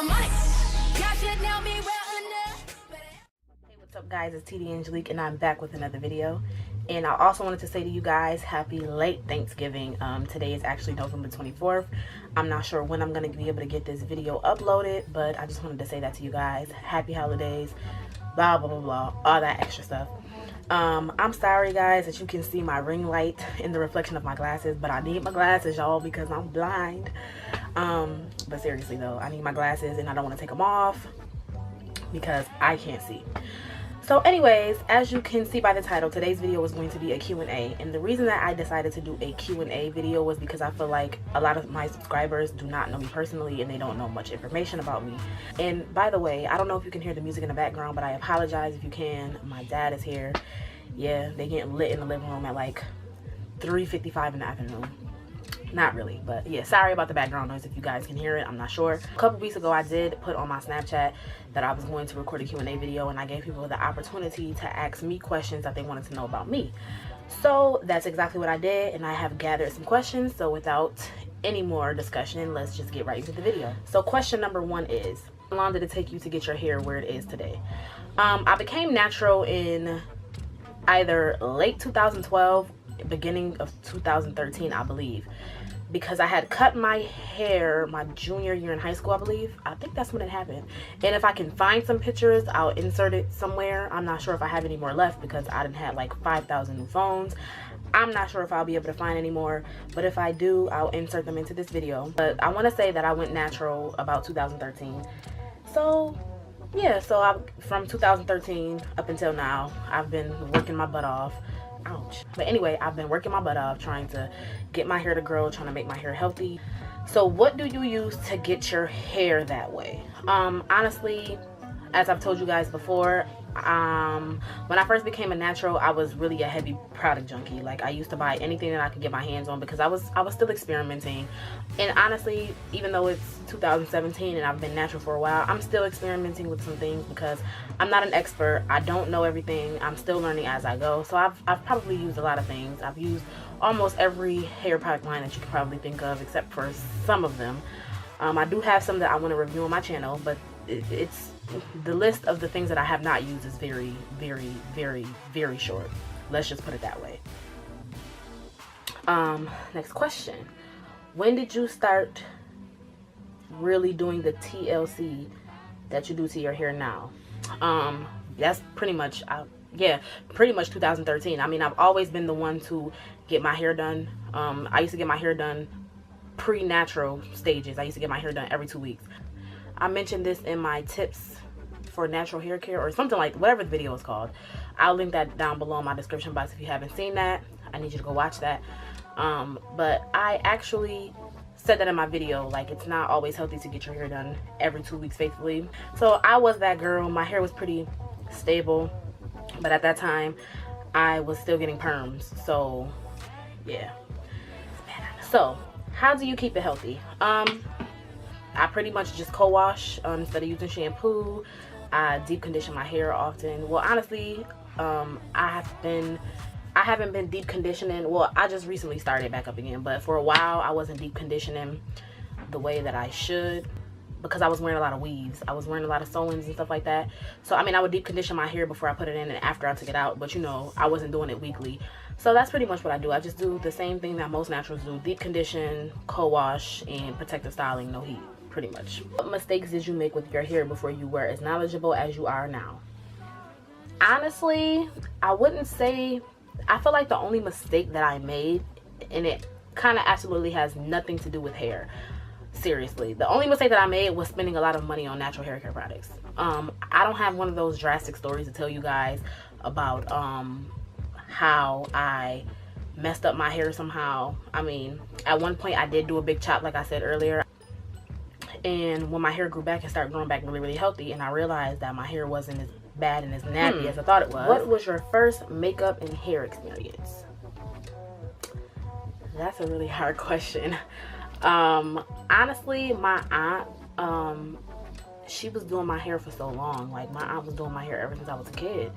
my money. Y'all should know me well enough. Hey, what's up guys, it's TD Angelique and I'm back with another video. And I also wanted to say to you guys, happy late Thanksgiving. Today is actually November 24th. I'm not sure when I'm going to be able to get this video uploaded, but I just wanted to say that to you guys. Happy holidays, blah, blah, blah, blah, all that extra stuff. I'm sorry guys that you can see my ring light in the reflection of my glasses, but I need my glasses, y'all, because I'm blind. But seriously though, I need my glasses and I don't want to take them off because I can't see. So anyways, as you can see by the title, today's video is going to be a Q&A. And the reason that I decided to do a Q&A video was because I feel like a lot of my subscribers do not know me personally and they don't know much information about me. And by the way, I don't know if you can hear the music in the background, but I apologize if you can. My dad is here. Yeah, they getting lit in the living room at like 3:55 in the afternoon. Not really, but yeah, sorry about the background noise if you guys can hear it. I'm not sure. A couple weeks ago I did put on my Snapchat that I was going to record a Q&A video, and I gave people the opportunity to ask me questions that they wanted to know about me. So that's exactly what I did, and I have gathered some questions. So without any more discussion, let's just get right into the video. So question number one is, how long did it take you to get your hair where it is today? I became natural in either late 2012, beginning of 2013, I believe, because I had cut my hair my junior year in high school, I believe. I think that's when it happened. And if I can find some pictures, I'll insert it somewhere. I'm not sure if I have any more left because I didn't have like 5,000 new phones. I'm not sure if I'll be able to find any more, but if I do, I'll insert them into this video. But I want to say that I went natural about 2013. So yeah, so from 2013 up until now, I've been working my butt off. Ouch. But anyway, I've been working my butt off trying to get my hair to grow, trying to make my hair healthy. So what do you use to get your hair that way? Honestly, as I've told you guys before, when I first became a natural, I was really a heavy product junkie. Like, I used to buy anything that I could get my hands on because I was still experimenting. And honestly, even though it's 2017 and I've been natural for a while, I'm still experimenting with some things because I'm not an expert. I don't know everything. I'm still learning as I go. So I've probably used a lot of things. I've used almost every hair product line that you could probably think of, except for some of them. I do have some that I want to review on my channel, but it's the list of the things that I have not used is very, very, very, very short. Let's just put it that way. Next question. When did you start really doing the TLC that you do to your hair now? That's pretty much, yeah, pretty much 2013. I mean, I've always been the one to get my hair done. I used to get my hair done pre-natural stages. I used to get my hair done every 2 weeks. I mentioned this in my tips for natural hair care or something, like whatever the video is called. I'll link that down below in my description box if you haven't seen that. I need you to go watch that. But I actually said that in my video, like, it's not always healthy to get your hair done every 2 weeks faithfully. So I was that girl. My hair was pretty stable, but at that time I was still getting perms. So yeah. So how do you keep it healthy? I pretty much just co-wash instead of using shampoo. I deep condition my hair often. Well, honestly, I haven't been deep conditioning. Well, I just recently started back up again, but for a while I wasn't deep conditioning the way that I should because I was wearing a lot of weaves. I was wearing a lot of sew-ins and stuff like that. So I mean, I would deep condition my hair before I put it in and after I took it out, but you know, I wasn't doing it weekly. So that's pretty much what I do. I just do the same thing that most naturals do: deep condition, co-wash, and protective styling, no heat. Pretty much. What mistakes did you make with your hair before you were as knowledgeable as you are now? Honestly, I wouldn't say. I feel like the only mistake that I made, and it kind of absolutely has nothing to do with hair, seriously, the only mistake that I made was spending a lot of money on natural hair care products. I don't have one of those drastic stories to tell you guys about how I messed up my hair somehow. I mean, at one point I did do a big chop, like I said earlier. And when my hair grew back and started growing back really, really healthy, and I realized that my hair wasn't as bad and as nappy as I thought it was. What was your first makeup and hair experience? That's a really hard question. Honestly, my aunt, she was doing my hair for so long. Like, my aunt was doing my hair ever since I was a kid,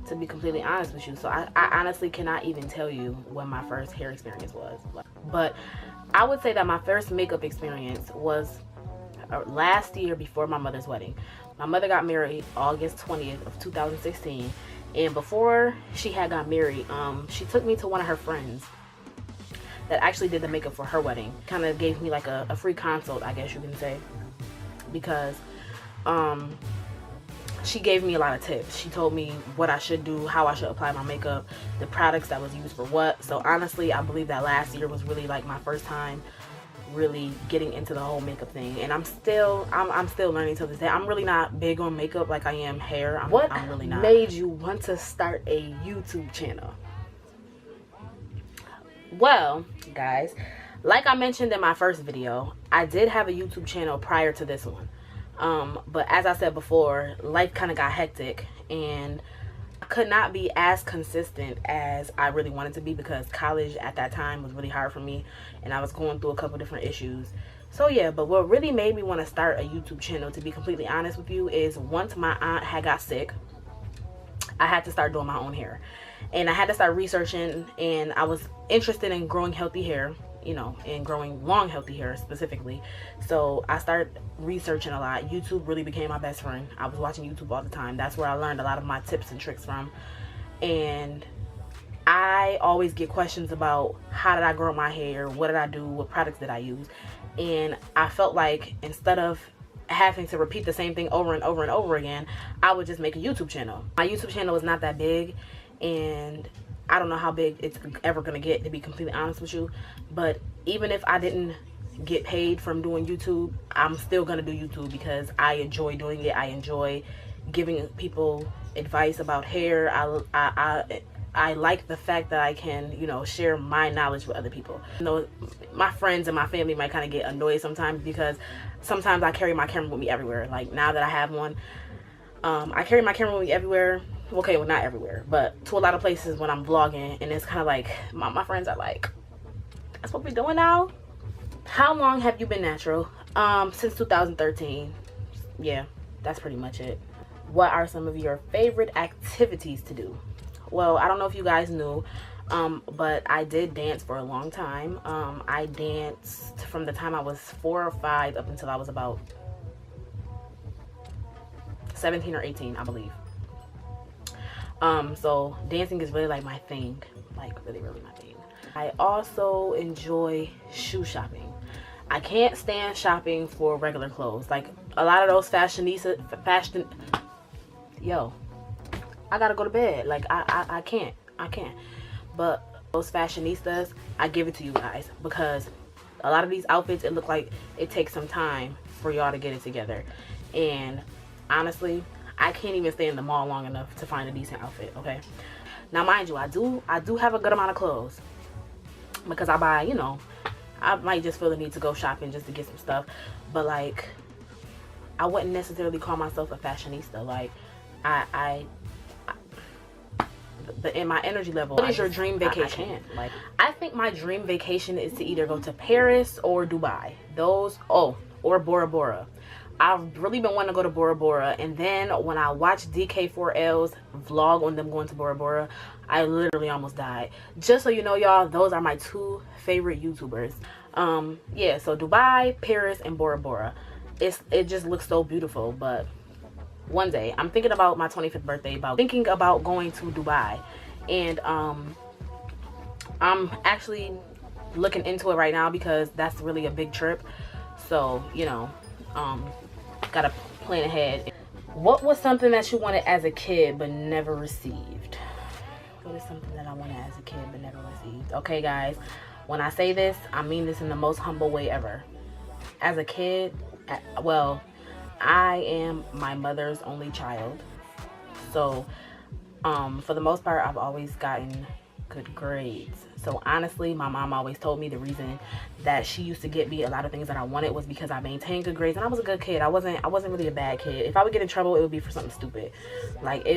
to be completely honest with you. So I honestly cannot even tell you when my first hair experience was. But I would say that my first makeup experience was last year before my mother's wedding. My mother got married August 20th of 2016, and before she had got married, she took me to one of her friends that actually did the makeup for her wedding. Kind of gave me like a free consult, I guess you can say, because she gave me a lot of tips. She told me what I should do, how I should apply my makeup, the products that was used for what. So honestly, I believe that last year was really like my first time really getting into the whole makeup thing, and I'm still learning to this day. I'm really not big on makeup like I am hair. I'm really not. What made you want to start a YouTube channel? Well, guys, like I mentioned in my first video, I did have a YouTube channel prior to this one, but as I said before, life kind of got hectic and I could not be as consistent as I really wanted to be, because college at that time was really hard for me and I was going through a couple different issues. So yeah, but what really made me want to start a YouTube channel, to be completely honest with you, is once my aunt had got sick, I had to start doing my own hair, and I had to start researching, and I was interested in growing healthy hair, you know, and growing long healthy hair specifically. So I started researching a lot. YouTube really became my best friend. I was watching YouTube all the time. That's where I learned a lot of my tips and tricks from. And I always get questions about how did I grow my hair, what did I do, what products did I use. And I felt like instead of having to repeat the same thing over and over and over again, I would just make a YouTube channel. My YouTube channel is not that big, and I don't know how big it's ever gonna get, to be completely honest with you. But even if I didn't get paid from doing YouTube, I'm still gonna do YouTube because I enjoy doing it. I enjoy giving people advice about hair. I like the fact that I can, you know, share my knowledge with other people. You know, my friends and my family might kind of get annoyed sometimes because sometimes I carry my camera with me everywhere. Like now that I have one, I carry my camera with me everywhere. Okay, well, not everywhere, but to a lot of places when I'm vlogging, and it's kind of like my friends are like, that's what we're doing now. How long have you been natural? Since 2013. Yeah, that's pretty much it. What are some of your favorite activities to do? Well, I don't know if you guys knew, but I did dance for a long time. I danced from the time I was 4 or 5 up until I was about 17 or 18, I believe. So dancing is really like my thing, like really my thing. I also enjoy shoe shopping. I can't stand shopping for regular clothes. Like a lot of those yo, I gotta go to bed. Like I can't. But those fashionistas, I give it to you guys, because a lot of these outfits, it look like it takes some time for y'all to get it together. And honestly, I can't even stay in the mall long enough to find a decent outfit. Okay, now mind you, I do have a good amount of clothes, because I buy, you know, I might just feel the need to go shopping just to get some stuff. But like, I wouldn't necessarily call myself a fashionista. Like in my energy level. What is your dream vacation? I think my dream vacation is to either go to Paris or Dubai. Or Bora Bora. I've really been wanting to go to Bora Bora, and then when I watched DK4L's vlog on them going to Bora Bora, I literally almost died. Just so you know, y'all, those are my 2 favorite YouTubers. Yeah, so Dubai, Paris, and Bora Bora. It just looks so beautiful. But one day, I'm thinking about my 25th birthday, thinking about going to Dubai, and I'm actually looking into it right now because that's really a big trip. So, you know, gotta plan ahead. What was something that you wanted as a kid but never received? What is something that I wanted as a kid but never received? Okay, guys, when I say this, I mean this in the most humble way ever. As a kid, well, I am my mother's only child, so for the most part, I've always gotten good grades. So honestly, my mom always told me the reason that she used to get me a lot of things that I wanted was because I maintained good grades, and I was a good kid. I wasn't really a bad kid. If I would get in trouble, it would be for something stupid. Like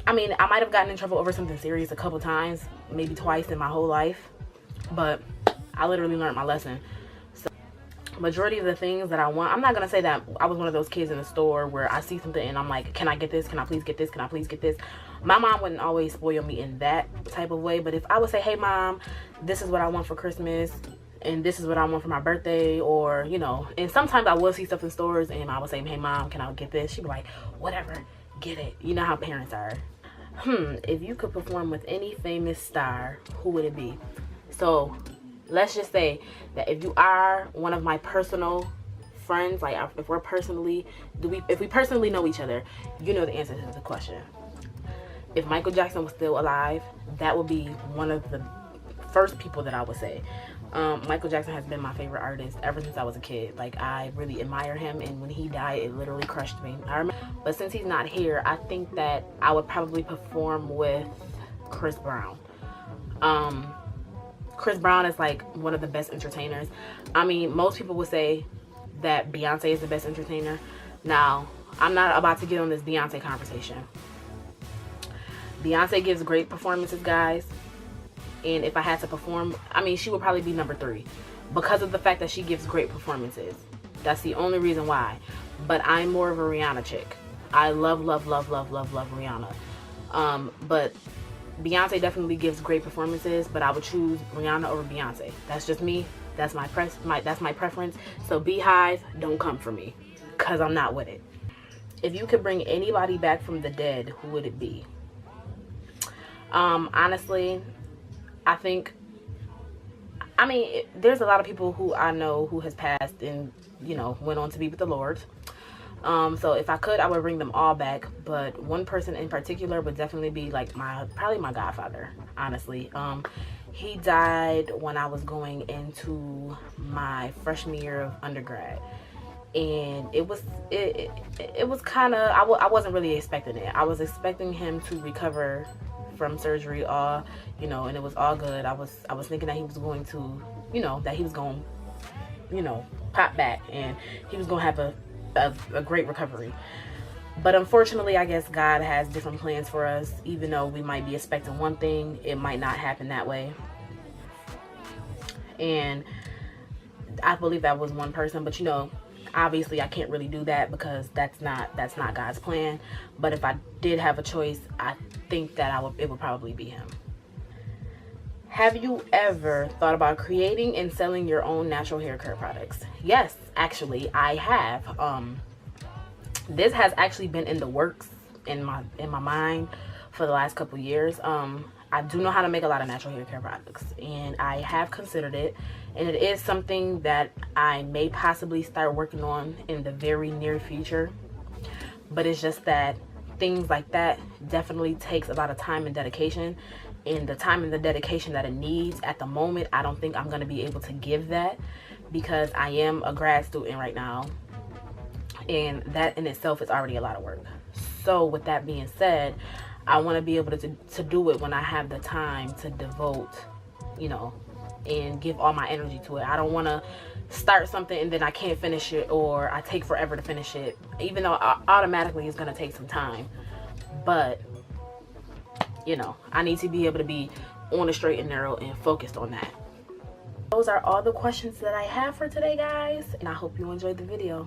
I mean, I might have gotten in trouble over something serious a couple times, maybe twice in my whole life, but I literally learned my lesson. So majority of the things that I want, I'm not gonna say that I was one of those kids in the store where I see something and I'm like, can I get this? Can I please get this? Can I please get this? My mom wouldn't always spoil me in that type of way, but if I would say, hey mom, this is what I want for Christmas, and this is what I want for my birthday, or you know. And sometimes I will see stuff in stores and I would say, hey mom, can I get this? She'd be like, whatever, get it. You know how parents are. If you could perform with any famous star, who would it be? So let's just say that if you are one of my personal friends, like if we personally know each other, you know the answer to the question. If Michael Jackson was still alive, that would be one of the first people that I would say. Michael Jackson has been my favorite artist ever since I was a kid. Like, I really admire him, and when he died, it literally crushed me. But since he's not here, I think that I would probably perform with Chris Brown. Chris Brown is like one of the best entertainers. I mean, most people would say that Beyonce is the best entertainer. Now, I'm not about to get on this Beyonce conversation. Beyonce gives great performances, guys. And if I had to perform, I mean, she would probably be number 3 because of the fact that she gives great performances. That's the only reason why. But I'm more of a Rihanna chick. I love Rihanna. But Beyonce definitely gives great performances, but I would choose Rihanna over Beyonce. That's just me. That's my preference. So Beehive, don't come for me, cause I'm not with it. If you could bring anybody back from the dead, who would it be? Honestly, I mean, there's a lot of people who I know who has passed and, you know, went on to be with the Lord. So if I could, I would bring them all back. But one person in particular would definitely be like probably my godfather, honestly. He died when I was going into my freshman year of undergrad. And it was kind of, I wasn't really expecting it. I was expecting him to recover from surgery, you know, and it was all good. I was thinking that he was going to, you know, that he was going, you know, pop back and he was going to have a great recovery. But unfortunately, I guess God has different plans for us. Even though we might be expecting one thing, it might not happen that way. And I believe that was one person, but you know, obviously I can't really do that because that's not God's plan. But if I did have a choice, I think that it would probably be him. Have you ever thought about creating and selling your own natural hair care products? Yes, actually I have. This has actually been in the works in my mind for the last couple years. I do know how to make a lot of natural hair care products, and I have considered it, and it is something that I may possibly start working on in the very near future. But it's just that things like that definitely takes a lot of time and dedication, and the time and the dedication that it needs at the moment, I don't think I'm going to be able to give that, because I am a grad student right now, and that in itself is already a lot of work. So with that being said, I want to be able to do it when I have the time to devote, you know, and give all my energy to it. I don't want to start something and then I can't finish it, or I take forever to finish it, even though automatically it's going to take some time. But, you know, I need to be able to be on the straight and narrow and focused on that. Those are all the questions that I have for today, guys, and I hope you enjoyed the video.